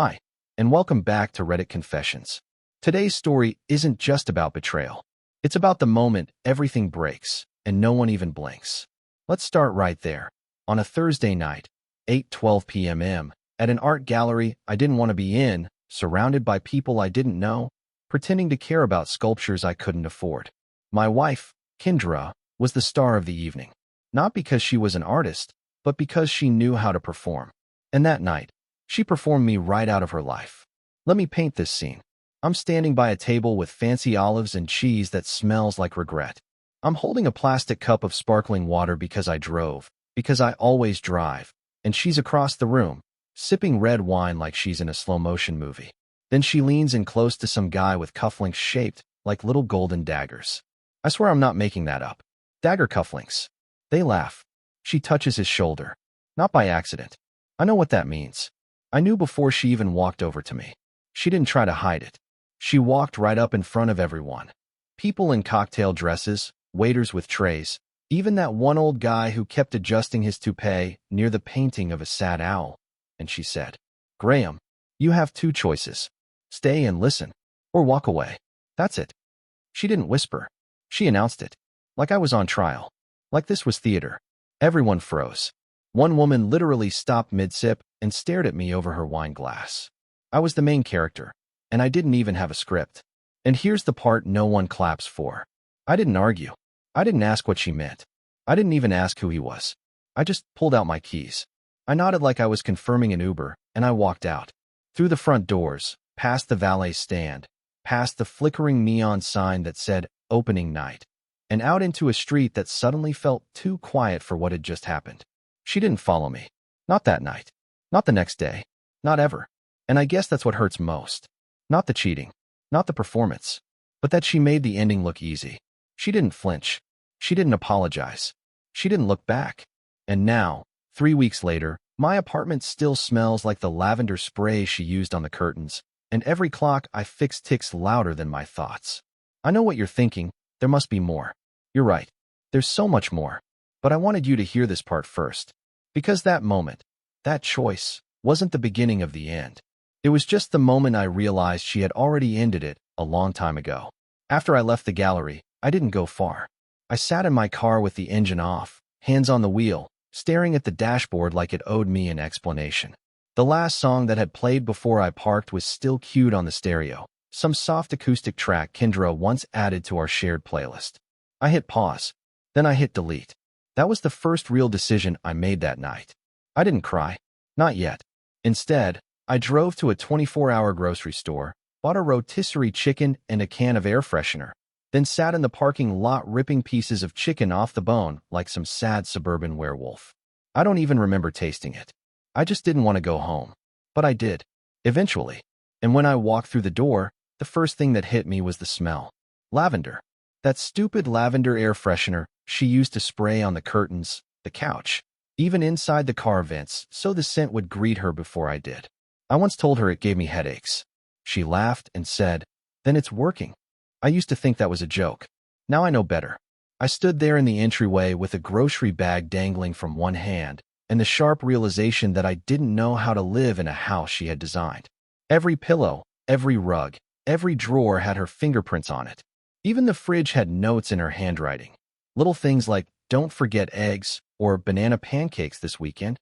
Hi, and welcome back to Reddit Confessions. Today's story isn't just about betrayal. It's about the moment everything breaks and no one even blinks. Let's start right there. On a Thursday night, 8:12 p.m., at an art gallery I didn't want to be in, surrounded by people I didn't know, pretending to care about sculptures I couldn't afford. My wife, Kendra, was the star of the evening. Not because she was an artist, but because she knew how to perform. And that night, she performed me right out of her life. Let me paint this scene. I'm standing by a table with fancy olives and cheese that smells like regret. I'm holding a plastic cup of sparkling water because I always drive, and she's across the room, sipping red wine like she's in a slow-motion movie. Then she leans in close to some guy with cufflinks shaped like little golden daggers. I swear I'm not making that up. Dagger cufflinks. They laugh. She touches his shoulder. Not by accident. I know what that means. I knew before she even walked over to me. She didn't try to hide it. She walked right up in front of everyone. People in cocktail dresses, waiters with trays, even that one old guy who kept adjusting his toupee near the painting of a sad owl. And she said, "Graham, you have two choices. Stay and listen, or walk away. That's it." She didn't whisper. She announced it. Like I was on trial. Like this was theater. Everyone froze. One woman literally stopped mid-sip and stared at me over her wine glass. I was the main character, and I didn't even have a script. And here's the part no one claps for. I didn't argue. I didn't ask what she meant. I didn't even ask who he was. I just pulled out my keys. I nodded like I was confirming an Uber, and I walked out. Through the front doors, past the valet stand, past the flickering neon sign that said, "Opening Night," and out into a street that suddenly felt too quiet for what had just happened. She didn't follow me. Not that night. Not the next day. Not ever. And I guess that's what hurts most. Not the cheating. Not the performance. But that she made the ending look easy. She didn't flinch. She didn't apologize. She didn't look back. And now, 3 weeks later, my apartment still smells like the lavender spray she used on the curtains, and every clock I fix ticks louder than my thoughts. I know what you're thinking. There must be more. You're right. There's so much more. But I wanted you to hear this part first. Because that moment, that choice, wasn't the beginning of the end. It was just the moment I realized she had already ended it a long time ago. After I left the gallery, I didn't go far. I sat in my car with the engine off, hands on the wheel, staring at the dashboard like it owed me an explanation. The last song that had played before I parked was still queued on the stereo, some soft acoustic track Kendra once added to our shared playlist. I hit pause. Then I hit delete. That was the first real decision I made that night. I didn't cry. Not yet. Instead, I drove to a 24-hour grocery store, bought a rotisserie chicken and a can of air freshener, then sat in the parking lot ripping pieces of chicken off the bone like some sad suburban werewolf. I don't even remember tasting it. I just didn't want to go home. But I did. Eventually. And when I walked through the door, the first thing that hit me was the smell. Lavender. That stupid lavender air freshener she used to spray on the curtains, the couch, even inside the car vents, so the scent would greet her before I did. I once told her it gave me headaches. She laughed and said, "Then it's working." I used to think that was a joke. Now I know better. I stood there in the entryway with a grocery bag dangling from one hand, and the sharp realization that I didn't know how to live in a house she had designed. Every pillow, every rug, every drawer had her fingerprints on it. Even the fridge had notes in her handwriting. Little things like, "Don't forget eggs," or "banana pancakes this weekend."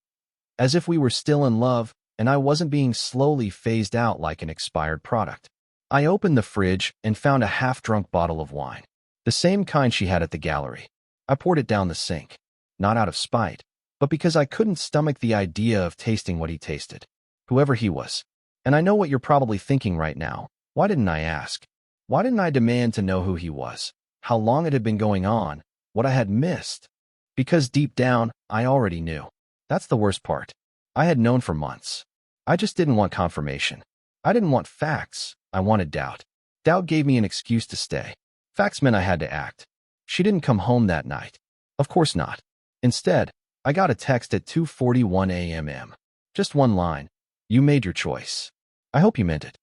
As if we were still in love, and I wasn't being slowly phased out like an expired product. I opened the fridge and found a half-drunk bottle of wine. The same kind she had at the gallery. I poured it down the sink. Not out of spite, but because I couldn't stomach the idea of tasting what he tasted. Whoever he was. And I know what you're probably thinking right now. Why didn't I ask? Why didn't I demand to know who he was? How long it had been going on? What I had missed? Because deep down, I already knew. That's the worst part. I had known for months. I just didn't want confirmation. I didn't want facts. I wanted doubt. Doubt gave me an excuse to stay. Facts meant I had to act. She didn't come home that night. Of course not. Instead, I got a text at 2:41 a.m. Just one line. "You made your choice. I hope you meant it."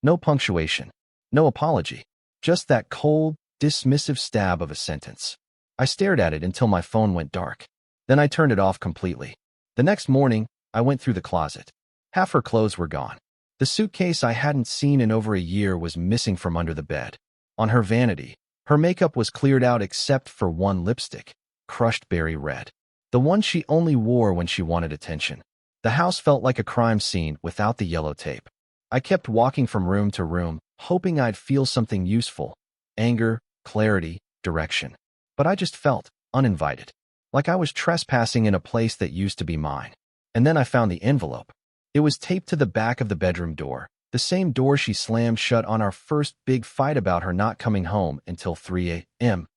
No punctuation. No apology. Just that cold, dismissive stab of a sentence. I stared at it until my phone went dark. Then I turned it off completely. The next morning, I went through the closet. Half her clothes were gone. The suitcase I hadn't seen in over a year was missing from under the bed. On her vanity, her makeup was cleared out except for one lipstick, crushed berry red. The one she only wore when she wanted attention. The house felt like a crime scene without the yellow tape. I kept walking from room to room, hoping I'd feel something useful. Anger, clarity, direction. But I just felt uninvited. Like I was trespassing in a place that used to be mine. And then I found the envelope. It was taped to the back of the bedroom door, the same door she slammed shut on our first big fight about her not coming home until 3 a.m.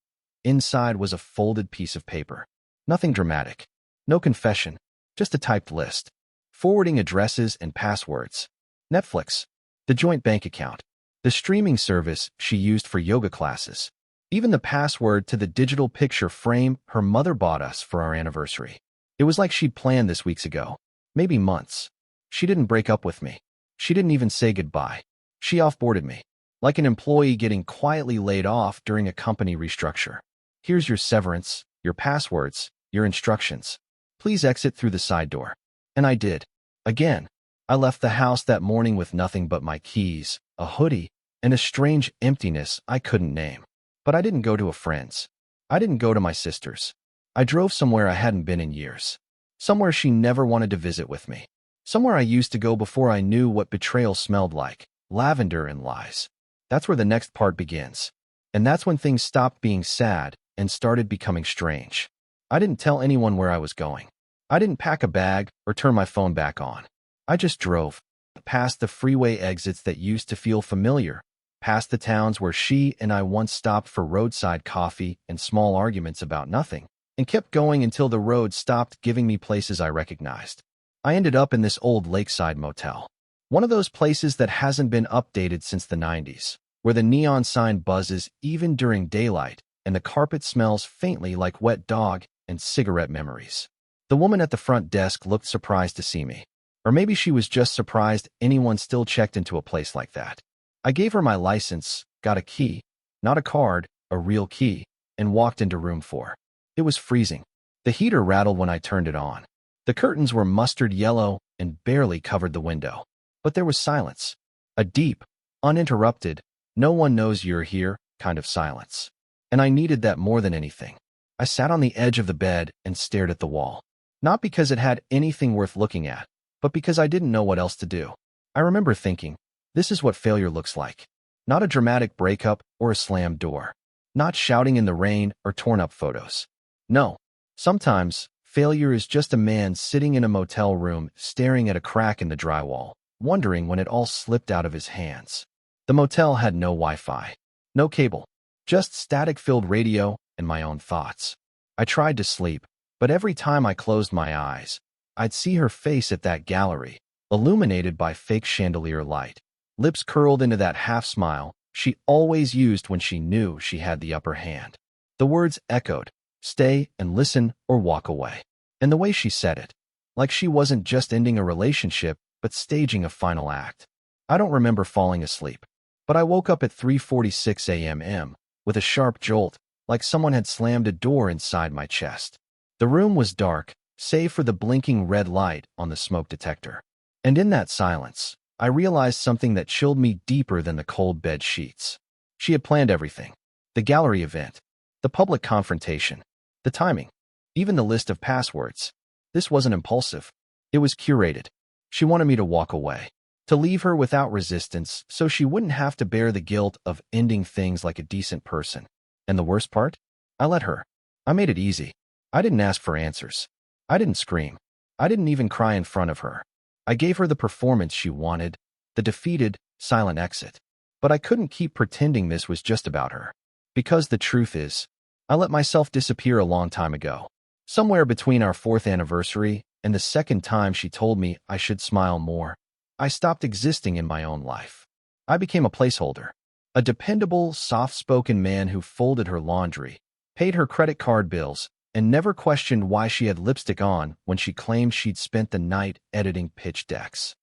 Inside was a folded piece of paper. Nothing dramatic. No confession. Just a typed list. Forwarding addresses and passwords. Netflix. The joint bank account. The streaming service she used for yoga classes. Even the password to the digital picture frame her mother bought us for our anniversary. It was like she'd planned this weeks ago. Maybe months. She didn't break up with me. She didn't even say goodbye. She offboarded me. Like an employee getting quietly laid off during a company restructure. Here's your severance, your passwords, your instructions. Please exit through the side door. And I did. Again. I left the house that morning with nothing but my keys, a hoodie, and a strange emptiness I couldn't name. But I didn't go to a friend's. I didn't go to my sister's. I drove somewhere I hadn't been in years. Somewhere she never wanted to visit with me. Somewhere I used to go before I knew what betrayal smelled like, lavender and lies. That's where the next part begins. And that's when things stopped being sad and started becoming strange. I didn't tell anyone where I was going. I didn't pack a bag or turn my phone back on. I just drove, past the freeway exits that used to feel familiar, past the towns where she and I once stopped for roadside coffee and small arguments about nothing, and kept going until the road stopped giving me places I recognized. I ended up in this old lakeside motel. One of those places that hasn't been updated since the 90s, where the neon sign buzzes even during daylight and the carpet smells faintly like wet dog and cigarette memories. The woman at the front desk looked surprised to see me. Or maybe she was just surprised anyone still checked into a place like that. I gave her my license, got a key, not a card, a real key, and walked into room 4. It was freezing. The heater rattled when I turned it on. The curtains were mustard yellow and barely covered the window. But there was silence. A deep, uninterrupted, no one knows you're here kind of silence. And I needed that more than anything. I sat on the edge of the bed and stared at the wall. Not because it had anything worth looking at, but because I didn't know what else to do. I remember thinking, this is what failure looks like. Not a dramatic breakup or a slammed door. Not shouting in the rain or torn up photos. No. Sometimes, failure is just a man sitting in a motel room staring at a crack in the drywall, wondering when it all slipped out of his hands. The motel had no Wi-Fi. No cable. Just static-filled radio and my own thoughts. I tried to sleep, but every time I closed my eyes, I'd see her face at that gallery, illuminated by fake chandelier light, lips curled into that half-smile she always used when she knew she had the upper hand. The words echoed, stay and listen or walk away. And the way she said it, like she wasn't just ending a relationship, but staging a final act. I don't remember falling asleep, but I woke up at 3:46 a.m. with a sharp jolt, like someone had slammed a door inside my chest. The room was dark, save for the blinking red light on the smoke detector. And in that silence, I realized something that chilled me deeper than the cold bed sheets. She had planned everything. The gallery event, the public confrontation, the timing, even the list of passwords. This wasn't impulsive. It was curated. She wanted me to walk away, to leave her without resistance so she wouldn't have to bear the guilt of ending things like a decent person. And the worst part? I let her. I made it easy. I didn't ask for answers. I didn't scream. I didn't even cry in front of her. I gave her the performance she wanted, the defeated, silent exit. But I couldn't keep pretending this was just about her. Because the truth is, I let myself disappear a long time ago. Somewhere between our 4th anniversary and the second time she told me I should smile more, I stopped existing in my own life. I became a placeholder. A dependable, soft-spoken man who folded her laundry, paid her credit card bills, and never questioned why she had lipstick on when she claimed she'd spent the night editing pitch decks.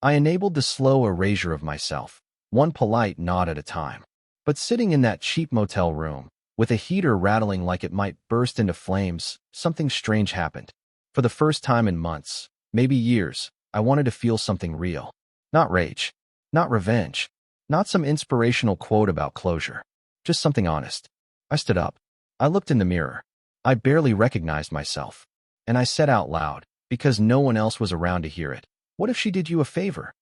I enabled the slow erasure of myself, one polite nod at a time. But sitting in that cheap motel room, with a heater rattling like it might burst into flames, something strange happened. For the first time in months, maybe years, I wanted to feel something real. Not rage. Not revenge. Not some inspirational quote about closure. Just something honest. I stood up. I looked in the mirror. I barely recognized myself. And I said out loud, because no one else was around to hear it, "What if she did you a favor?"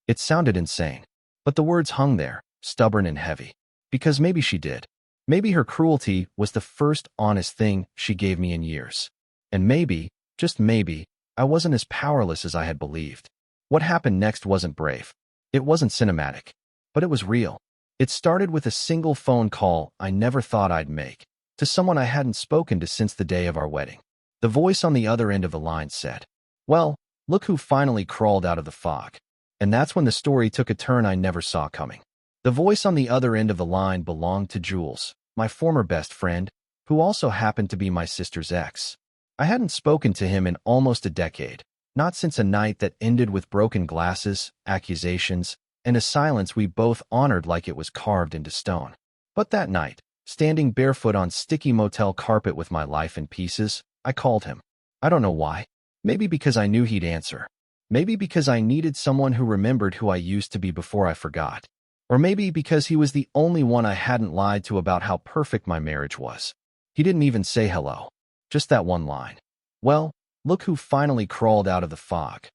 It sounded insane. But the words hung there, stubborn and heavy. Because maybe she did. Maybe her cruelty was the first honest thing she gave me in years. And maybe, just maybe, I wasn't as powerless as I had believed. What happened next wasn't brave. It wasn't cinematic. But it was real. It started with a single phone call I never thought I'd make, to someone I hadn't spoken to since the day of our wedding. The voice on the other end of the line said, "Well, look who finally crawled out of the fog." And that's when the story took a turn I never saw coming. The voice on the other end of the line belonged to Jules, my former best friend, who also happened to be my sister's ex. I hadn't spoken to him in almost a decade, not since a night that ended with broken glasses, accusations, and a silence we both honored like it was carved into stone. But that night, standing barefoot on sticky motel carpet with my life in pieces, I called him. I don't know why. Maybe because I knew he'd answer. Maybe because I needed someone who remembered who I used to be before I forgot. Or maybe because he was the only one I hadn't lied to about how perfect my marriage was. He didn't even say hello. Just that one line. "Well, look who finally crawled out of the fog."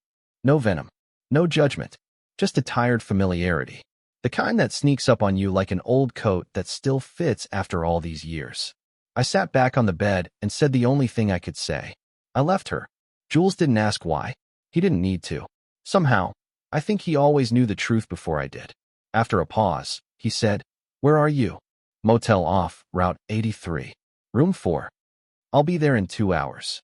No venom. No judgment. Just a tired familiarity. The kind that sneaks up on you like an old coat that still fits after all these years. I sat back on the bed and said the only thing I could say. I left her. Jules didn't ask why. He didn't need to. Somehow, I think he always knew the truth before I did. After a pause, he said, "Where are you?" "Motel off, Route 83. Room 4. I'll be there in 2 hours."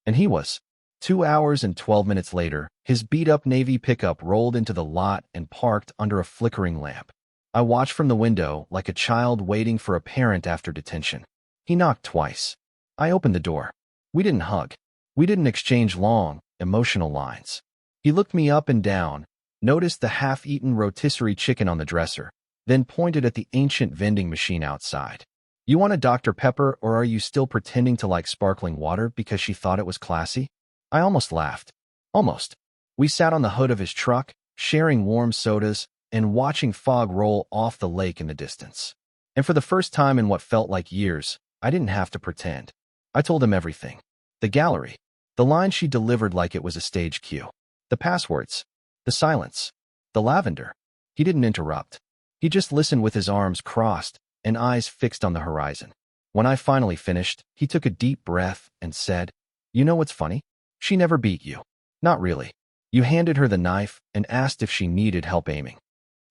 And he was. 2 hours and 12 minutes later, his beat-up Navy pickup rolled into the lot and parked under a flickering lamp. I watched from the window like a child waiting for a parent after detention. He knocked twice. I opened the door. We didn't hug. We didn't exchange long, emotional lines. He looked me up and down, noticed the half-eaten rotisserie chicken on the dresser, then pointed at the ancient vending machine outside. "You want a Dr. Pepper, or are you still pretending to like sparkling water because she thought it was classy?" I almost laughed. Almost. We sat on the hood of his truck, sharing warm sodas and watching fog roll off the lake in the distance. And for the first time in what felt like years, I didn't have to pretend. I told him everything. The gallery. The line she delivered like it was a stage cue. The passwords. The silence. The lavender. He didn't interrupt. He just listened with his arms crossed and eyes fixed on the horizon. When I finally finished, he took a deep breath and said, "You know what's funny? She never beat you. Not really. You handed her the knife and asked if she needed help aiming."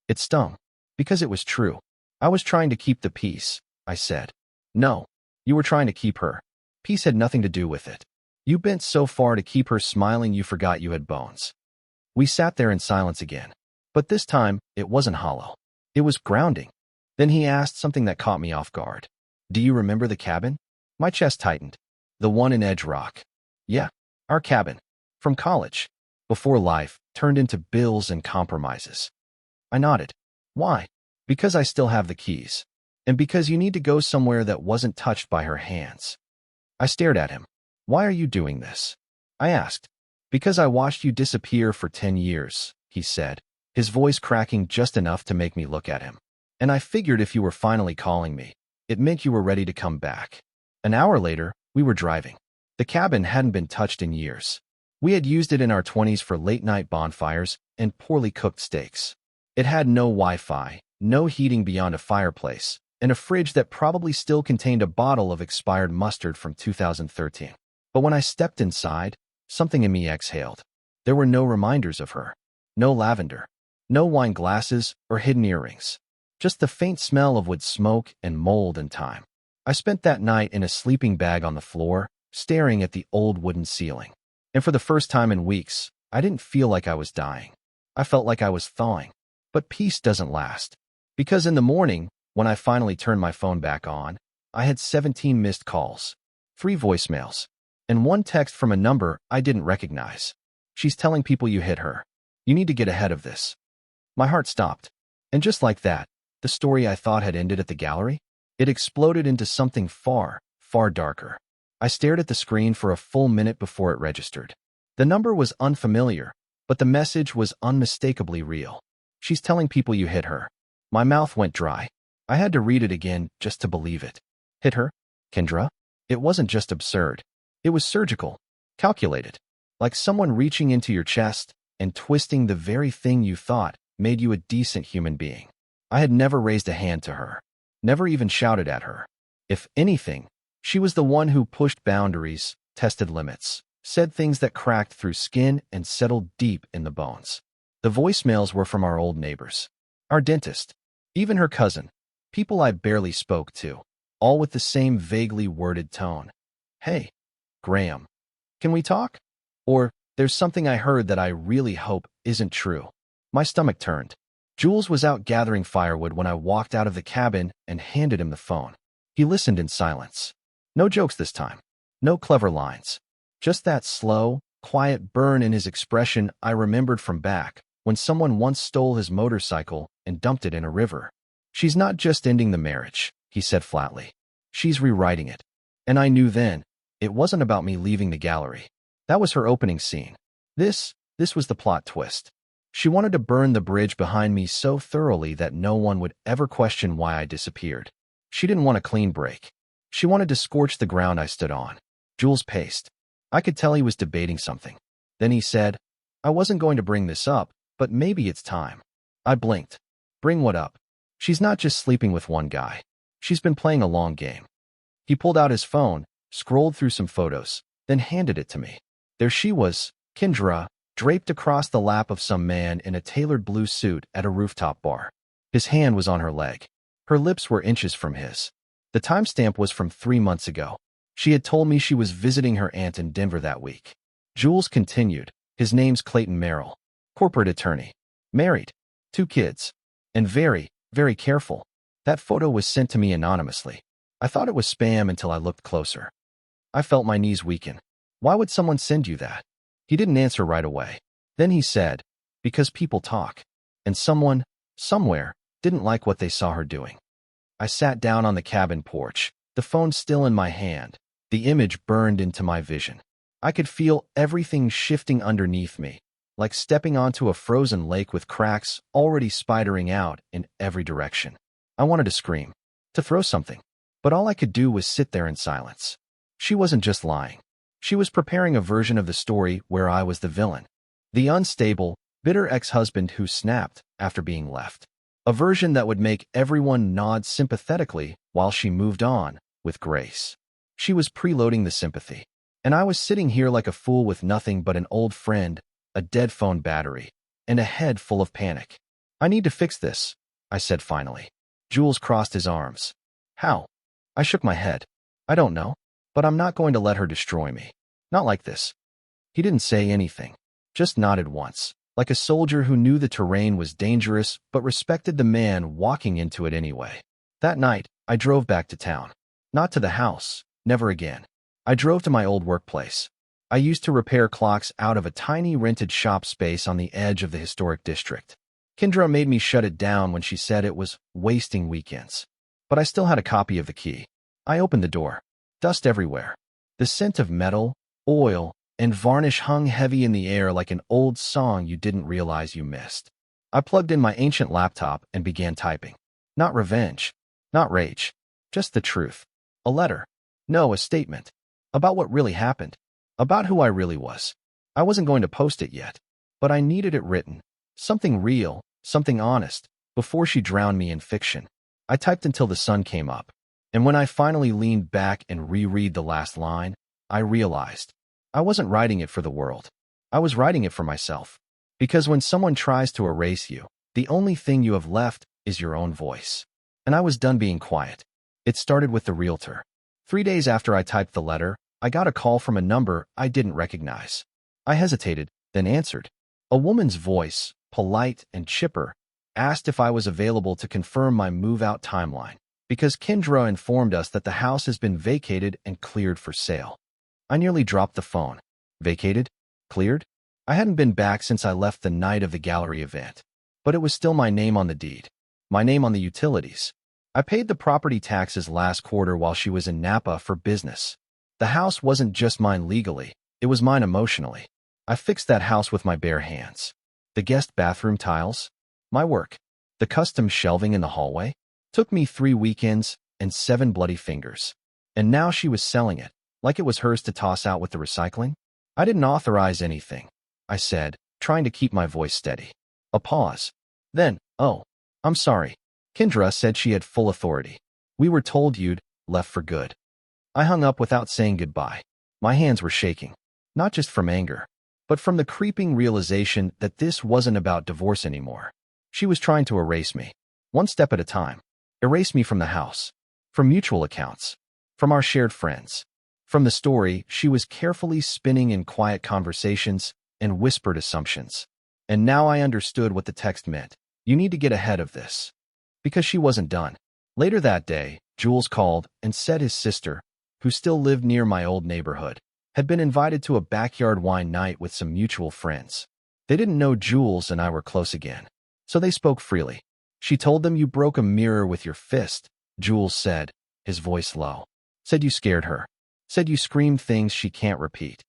It stung. Because it was true. "I was trying to keep the peace," I said. "No. You were trying to keep her. Peace had nothing to do with it. You bent so far to keep her smiling you forgot you had bones." We sat there in silence again. But this time, it wasn't hollow. It was grounding. Then he asked something that caught me off guard. "Do you remember the cabin?" My chest tightened. "The one in Edge Rock." "Yeah. Our cabin. From college. Before life turned into bills and compromises." I nodded. "Why?" "Because I still have the keys. And because you need to go somewhere that wasn't touched by her hands." I stared at him. "Why are you doing this?" I asked. "Because I watched you disappear for 10 years, he said, his voice cracking just enough to make me look at him. "And I figured if you were finally calling me, it meant you were ready to come back." An hour later, we were driving. The cabin hadn't been touched in years. We had used it in our 20s for late-night bonfires and poorly cooked steaks. It had no Wi-Fi, no heating beyond a fireplace, and a fridge that probably still contained a bottle of expired mustard from 2013. But when I stepped inside, something in me exhaled. There were no reminders of her. No lavender. No wine glasses or hidden earrings. Just the faint smell of wood smoke and mold and time. I spent that night in a sleeping bag on the floor, staring at the old wooden ceiling. And for the first time in weeks, I didn't feel like I was dying. I felt like I was thawing. But peace doesn't last. Because in the morning, when I finally turned my phone back on, I had 17 missed calls, 3 voicemails, and 1 text from a number I didn't recognize. "She's telling people you hit her. You need to get ahead of this." My heart stopped. And just like that, the story I thought had ended at the gallery, it exploded into something far, far darker. I stared at the screen for a full minute before it registered. The number was unfamiliar, but the message was unmistakably real. She's telling people you hit her. My mouth went dry. I had to read it again just to believe it. Hit her? Kendra? It wasn't just absurd. It was surgical, calculated, like someone reaching into your chest and twisting the very thing you thought made you a decent human being. I had never raised a hand to her, never even shouted at her. If anything, she was the one who pushed boundaries, tested limits, said things that cracked through skin and settled deep in the bones. The voicemails were from our old neighbors, our dentist, even her cousin, people I barely spoke to, all with the same vaguely worded tone. Hey, Graham, can we talk? Or, there's something I heard that I really hope isn't true. My stomach turned. Jules was out gathering firewood when I walked out of the cabin and handed him the phone. He listened in silence. No jokes this time. No clever lines. Just that slow, quiet burn in his expression I remembered from back when someone once stole his motorcycle and dumped it in a river. She's not just ending the marriage, he said flatly. She's rewriting it. And I knew then, it wasn't about me leaving the gallery. That was her opening scene. This was the plot twist. She wanted to burn the bridge behind me so thoroughly that no one would ever question why I disappeared. She didn't want a clean break. She wanted to scorch the ground I stood on. Jules paced. I could tell he was debating something. Then he said, I wasn't going to bring this up, but maybe it's time. I blinked. Bring what up? She's not just sleeping with one guy. She's been playing a long game. He pulled out his phone, scrolled through some photos, then handed it to me. There she was, Kendra, draped across the lap of some man in a tailored blue suit at a rooftop bar. His hand was on her leg. Her lips were inches from his. The timestamp was from 3 months ago. She had told me she was visiting her aunt in Denver that week. Jules continued. His name's Clayton Merrill. Corporate attorney. Married. 2 kids. And very, very careful. That photo was sent to me anonymously. I thought it was spam until I looked closer. I felt my knees weaken. Why would someone send you that? He didn't answer right away. Then he said, because people talk. And someone, somewhere, didn't like what they saw her doing. I sat down on the cabin porch, the phone still in my hand. The image burned into my vision. I could feel everything shifting underneath me, like stepping onto a frozen lake with cracks already spidering out in every direction. I wanted to scream, to throw something, but all I could do was sit there in silence. She wasn't just lying. She was preparing a version of the story where I was the villain, the unstable, bitter ex-husband who snapped after being left. A version that would make everyone nod sympathetically while she moved on with grace. She was preloading the sympathy, and I was sitting here like a fool with nothing but an old friend, a dead phone battery, and a head full of panic. I need to fix this, I said finally. Jules crossed his arms. How? I shook my head. I don't know, but I'm not going to let her destroy me. Not like this. He didn't say anything, just nodded once, like a soldier who knew the terrain was dangerous but respected the man walking into it anyway. That night, I drove back to town. Not to the house, never again. I drove to my old workplace. I used to repair clocks out of a tiny rented shop space on the edge of the historic district. Kendra made me shut it down when she said it was wasting weekends. But I still had a copy of the key. I opened the door. Dust everywhere. The scent of metal, oil, and varnish hung heavy in the air like an old song you didn't realize you missed. I plugged in my ancient laptop and began typing. Not revenge. Not rage. Just the truth. A letter. No, a statement. About what really happened. About who I really was. I wasn't going to post it yet, but I needed it written. Something real, something honest, before she drowned me in fiction. I typed until the sun came up, and when I finally leaned back and reread the last line, I realized I wasn't writing it for the world. I was writing it for myself. Because when someone tries to erase you, the only thing you have left is your own voice. And I was done being quiet. It started with the realtor. 3 days after I typed the letter, I got a call from a number I didn't recognize. I hesitated, then answered. A woman's voice, polite and chipper, asked if I was available to confirm my move-out timeline, because Kendra informed us that the house has been vacated and cleared for sale. I nearly dropped the phone. Vacated? Cleared? I hadn't been back since I left the night of the gallery event, but it was still my name on the deed, my name on the utilities. I paid the property taxes last quarter while she was in Napa for business. The house wasn't just mine legally, it was mine emotionally. I fixed that house with my bare hands. The guest bathroom tiles? My work. The custom shelving in the hallway? Took me 3 weekends and 7 bloody fingers. And now she was selling it, like it was hers to toss out with the recycling? I didn't authorize anything, I said, trying to keep my voice steady. A pause. Then, oh, I'm sorry. Kendra said she had full authority. We were told you'd left for good. I hung up without saying goodbye. My hands were shaking, not just from anger, but from the creeping realization that this wasn't about divorce anymore. She was trying to erase me, one step at a time. Erase me from the house, from mutual accounts, from our shared friends, from the story she was carefully spinning in quiet conversations and whispered assumptions. And now I understood what the text meant. You need to get ahead of this. Because she wasn't done. Later that day, Jules called and said his sister, who still lived near my old neighborhood, had been invited to a backyard wine night with some mutual friends. They didn't know Jules and I were close again, so they spoke freely. She told them you broke a mirror with your fist, Jules said, his voice low. Said you scared her. Said you screamed things she can't repeat.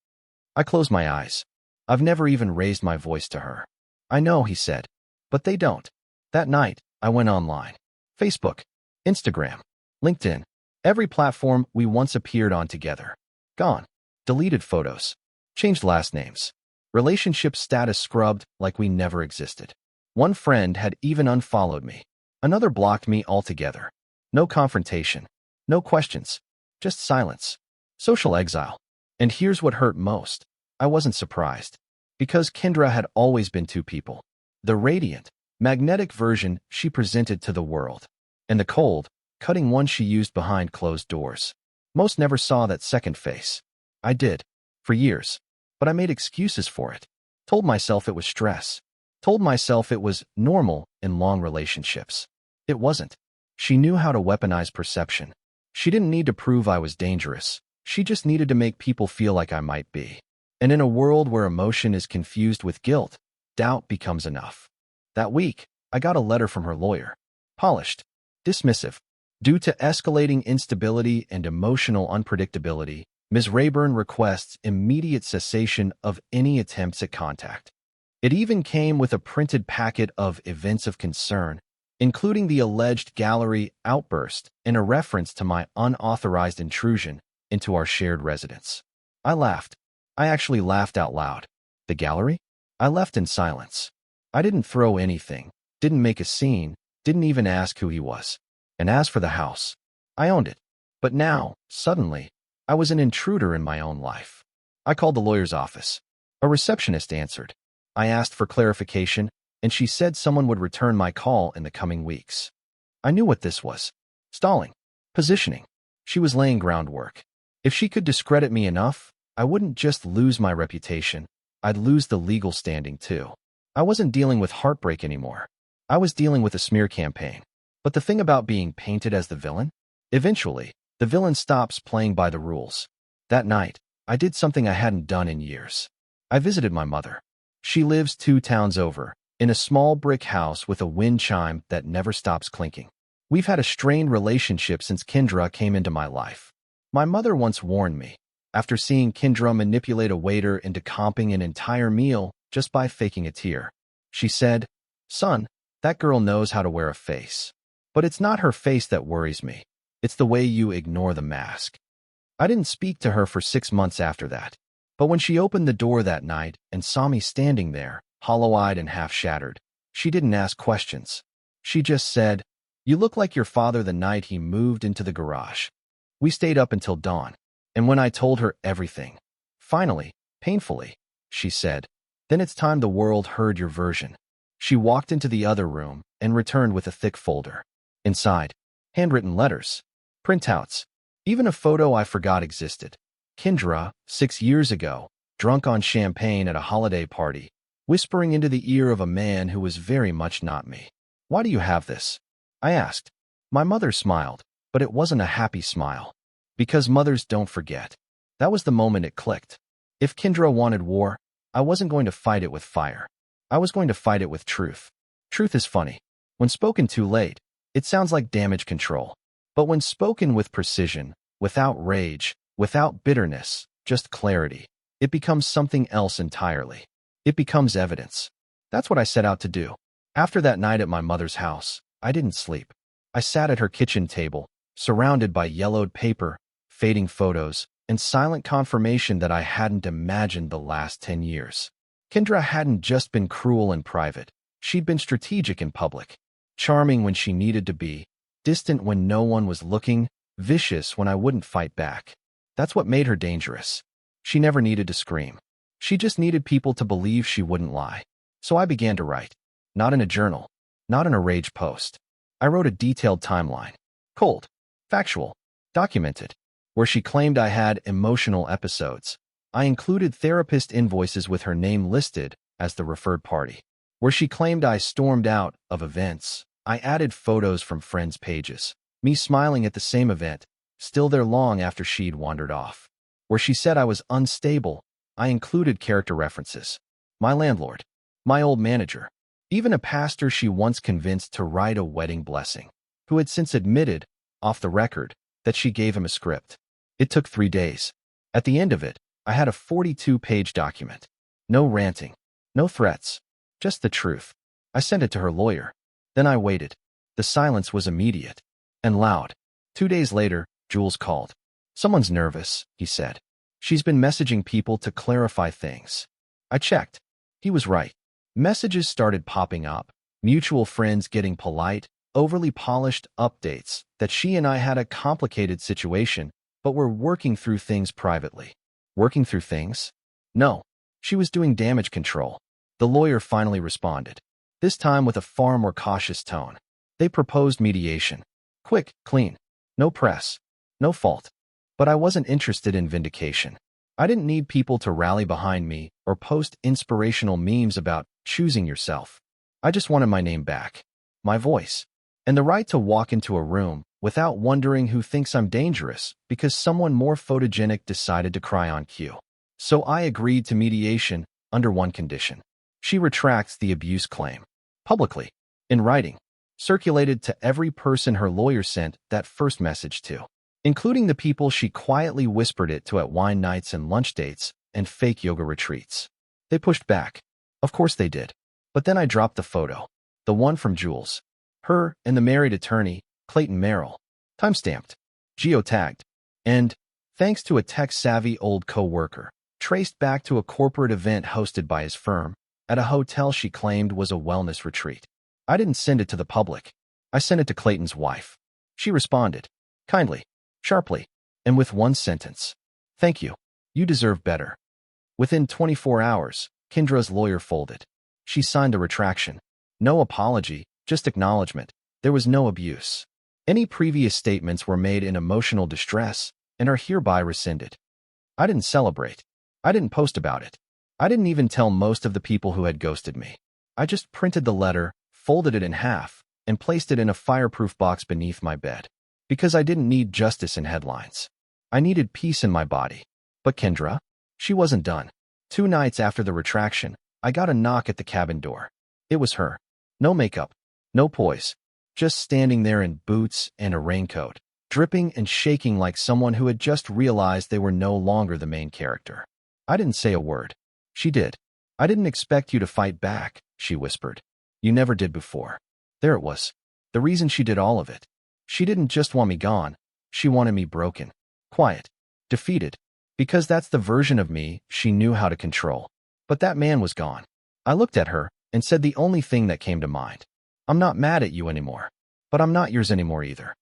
I closed my eyes. I've never even raised my voice to her. I know, he said, but they don't. That night, I went online. Facebook, Instagram, LinkedIn, every platform we once appeared on together. Gone. Deleted photos. Changed last names. Relationship status scrubbed like we never existed. One friend had even unfollowed me. Another blocked me altogether. No confrontation. No questions. Just silence. Social exile. And here's what hurt most. I wasn't surprised. Because Kendra had always been 2 people. The radiant, magnetic version she presented to the world. And the cold, cutting one she used behind closed doors. Most never saw that second face. I did. For years. But I made excuses for it. Told myself it was stress. Told myself it was normal in long relationships. It wasn't. She knew how to weaponize perception. She didn't need to prove I was dangerous. She just needed to make people feel like I might be. And in a world where emotion is confused with guilt, doubt becomes enough. That week, I got a letter from her lawyer. Polished. Dismissive. Due to escalating instability and emotional unpredictability, Ms. Rayburn requests immediate cessation of any attempts at contact. It even came with a printed packet of events of concern, including the alleged gallery outburst and a reference to my unauthorized intrusion into our shared residence. I laughed. I actually laughed out loud. The gallery? I left in silence. I didn't throw anything, didn't make a scene, didn't even ask who he was. And as for the house, I owned it. But now, suddenly, I was an intruder in my own life. I called the lawyer's office. A receptionist answered. I asked for clarification, and she said someone would return my call in the coming weeks. I knew what this was. Stalling. Positioning. She was laying groundwork. If she could discredit me enough, I wouldn't just lose my reputation, I'd lose the legal standing too. I wasn't dealing with heartbreak anymore. I was dealing with a smear campaign. But the thing about being painted as the villain? Eventually, the villain stops playing by the rules. That night, I did something I hadn't done in years. I visited my mother. She lives 2 towns over, in a small brick house with a wind chime that never stops clinking. We've had a strained relationship since Kendra came into my life. My mother once warned me, after seeing Kendra manipulate a waiter into comping an entire meal just by faking a tear. She said, "Son, that girl knows how to wear a face. But it's not her face that worries me. It's the way you ignore the mask." I didn't speak to her for 6 months after that. But when she opened the door that night and saw me standing there, hollow-eyed and half-shattered, she didn't ask questions. She just said, "You look like your father the night he moved into the garage." We stayed up until dawn, and when I told her everything, finally, painfully, she said, "Then it's time the world heard your version." She walked into the other room and returned with a thick folder. Inside, handwritten letters, printouts, even a photo I forgot existed. Kendra, 6 years ago, drunk on champagne at a holiday party, whispering into the ear of a man who was very much not me. "Why do you have this?" I asked. My mother smiled, but it wasn't a happy smile. Because mothers don't forget. That was the moment it clicked. If Kendra wanted war, I wasn't going to fight it with fire. I was going to fight it with truth. Truth is funny. When spoken too late, it sounds like damage control. But when spoken with precision, without rage, without bitterness, just clarity, it becomes something else entirely. It becomes evidence. That's what I set out to do. After that night at my mother's house, I didn't sleep. I sat at her kitchen table, surrounded by yellowed paper, fading photos, and silent confirmation that I hadn't imagined the last 10 years. Kendra hadn't just been cruel in private. She'd been strategic in public. Charming when she needed to be, distant when no one was looking, vicious when I wouldn't fight back. That's what made her dangerous. She never needed to scream. She just needed people to believe she wouldn't lie. So I began to write. Not in a journal. Not in a rage post. I wrote a detailed timeline. Cold. Factual. Documented. Where she claimed I had emotional episodes, I included therapist invoices with her name listed as the referred party. Where she claimed I stormed out of events, I added photos from friends' pages, me smiling at the same event, still there long after she'd wandered off. Where she said I was unstable, I included character references. My landlord, my old manager, even a pastor she once convinced to write a wedding blessing, who had since admitted, off the record, that she gave him a script. It took 3 days. At the end of it, I had a 42-page document. No ranting, no threats, just the truth. I sent it to her lawyer. Then I waited. The silence was immediate and loud. 2 days later, Jules called. Someone's nervous, he said. She's been messaging people to clarify things. I checked. He was right. Messages started popping up, mutual friends getting polite, overly polished updates that she and I had a complicated situation, but were working through things privately. Working through things? No. She was doing damage control. The lawyer finally responded, this time with a far more cautious tone. They proposed mediation. Quick, clean. No press. No fault. But I wasn't interested in vindication. I didn't need people to rally behind me or post inspirational memes about choosing yourself. I just wanted my name back, my voice, and the right to walk into a room without wondering who thinks I'm dangerous because someone more photogenic decided to cry on cue. So I agreed to mediation under one condition. She retracts the abuse claim. Publicly. In writing. Circulated to every person her lawyer sent that first message to. Including the people she quietly whispered it to at wine nights and lunch dates and fake yoga retreats. They pushed back. Of course they did. But then I dropped the photo. The one from Jules. Her and the married attorney, Clayton Merrill. Timestamped. Geotagged. And, thanks to a tech-savvy old co-worker, traced back to a corporate event hosted by his firm at a hotel she claimed was a wellness retreat. I didn't send it to the public. I sent it to Clayton's wife. She responded. Kindly. Sharply. And with one sentence. Thank you. You deserve better. Within 24 hours, Kendra's lawyer folded. She signed a retraction. No apology, just acknowledgement. There was no abuse. Any previous statements were made in emotional distress and are hereby rescinded. I didn't celebrate. I didn't post about it. I didn't even tell most of the people who had ghosted me. I just printed the letter, folded it in half, and placed it in a fireproof box beneath my bed. Because I didn't need justice in headlines. I needed peace in my body. But Kendra? She wasn't done. 2 nights after the retraction, I got a knock at the cabin door. It was her. No makeup. No poise. Just standing there in boots and a raincoat, dripping and shaking like someone who had just realized they were no longer the main character. I didn't say a word. She did. I didn't expect you to fight back, she whispered. You never did before. There it was. The reason she did all of it. She didn't just want me gone. She wanted me broken. Quiet. Defeated. Because that's the version of me she knew how to control. But that man was gone. I looked at her and said the only thing that came to mind. I'm not mad at you anymore. But I'm not yours anymore either.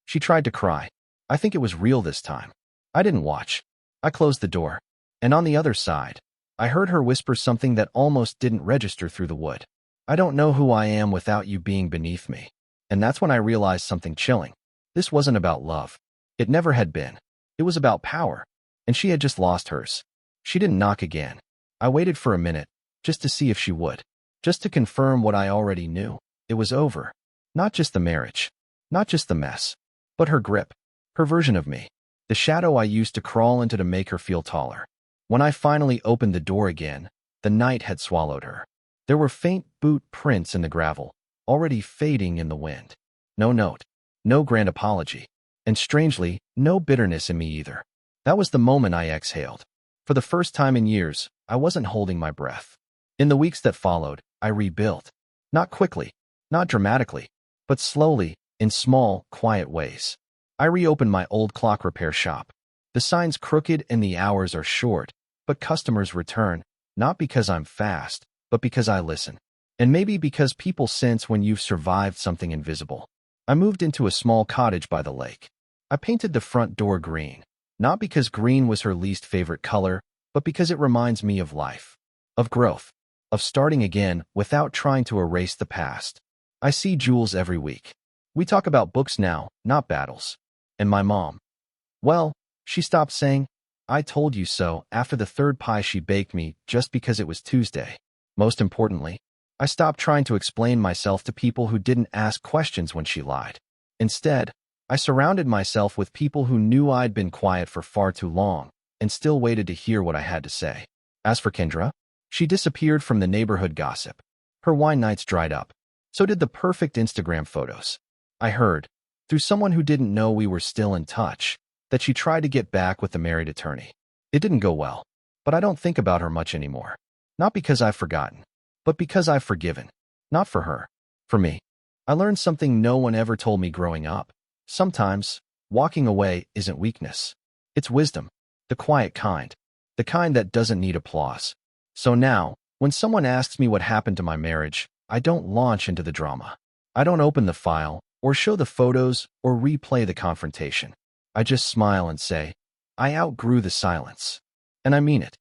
She tried to cry. I think it was real this time. I didn't watch. I closed the door. And on the other side, I heard her whisper something that almost didn't register through the wood. I don't know who I am without you being beneath me. And that's when I realized something chilling. This wasn't about love. It never had been. It was about power. And she had just lost hers. She didn't knock again. I waited for a minute, just to see if she would. Just to confirm what I already knew. It was over. Not just the marriage. Not just the mess. But her grip. Her version of me. The shadow I used to crawl into to make her feel taller. When I finally opened the door again, the night had swallowed her. There were faint boot prints in the gravel, already fading in the wind. No note. No grand apology. And strangely, no bitterness in me either. That was the moment I exhaled. For the first time in years, I wasn't holding my breath. In the weeks that followed, I rebuilt. Not quickly, not dramatically, but slowly, in small, quiet ways. I reopened my old clock repair shop. The sign's crooked and the hours are short, but customers return, not because I'm fast, but because I listen. And maybe because people sense when you've survived something invisible. I moved into a small cottage by the lake. I painted the front door green, not because green was her least favorite color, but because it reminds me of life, of growth, of starting again without trying to erase the past. I see Jules every week. We talk about books now, not battles. And my mom, well, she stopped saying, "I told you so," after the third pie she baked me just because it was Tuesday. Most importantly, I stopped trying to explain myself to people who didn't ask questions when she lied. Instead, I surrounded myself with people who knew I'd been quiet for far too long and still waited to hear what I had to say. As for Kendra, she disappeared from the neighborhood gossip. Her wine nights dried up. So did the perfect Instagram photos. I heard, through someone who didn't know we were still in touch, that she tried to get back with the married attorney. It didn't go well, but I don't think about her much anymore. Not because I've forgotten, but because I've forgiven. Not for her, for me. I learned something no one ever told me growing up. Sometimes, walking away isn't weakness. It's wisdom. The quiet kind. The kind that doesn't need applause. So now, when someone asks me what happened to my marriage, I don't launch into the drama. I don't open the file, or show the photos, or replay the confrontation. I just smile and say, I outgrew the silence. And I mean it.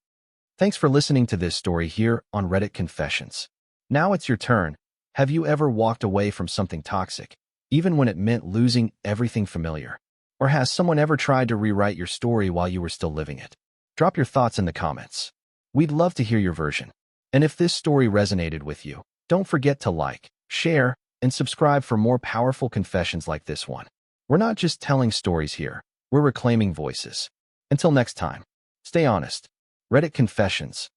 Thanks for listening to this story here on Reddit Confessions. Now it's your turn. Have you ever walked away from something toxic, even when it meant losing everything familiar? Or has someone ever tried to rewrite your story while you were still living it? Drop your thoughts in the comments. We'd love to hear your version. And if this story resonated with you, don't forget to like, share, and subscribe for more powerful confessions like this one. We're not just telling stories here, we're reclaiming voices. Until next time, stay honest. Reddit Confessions.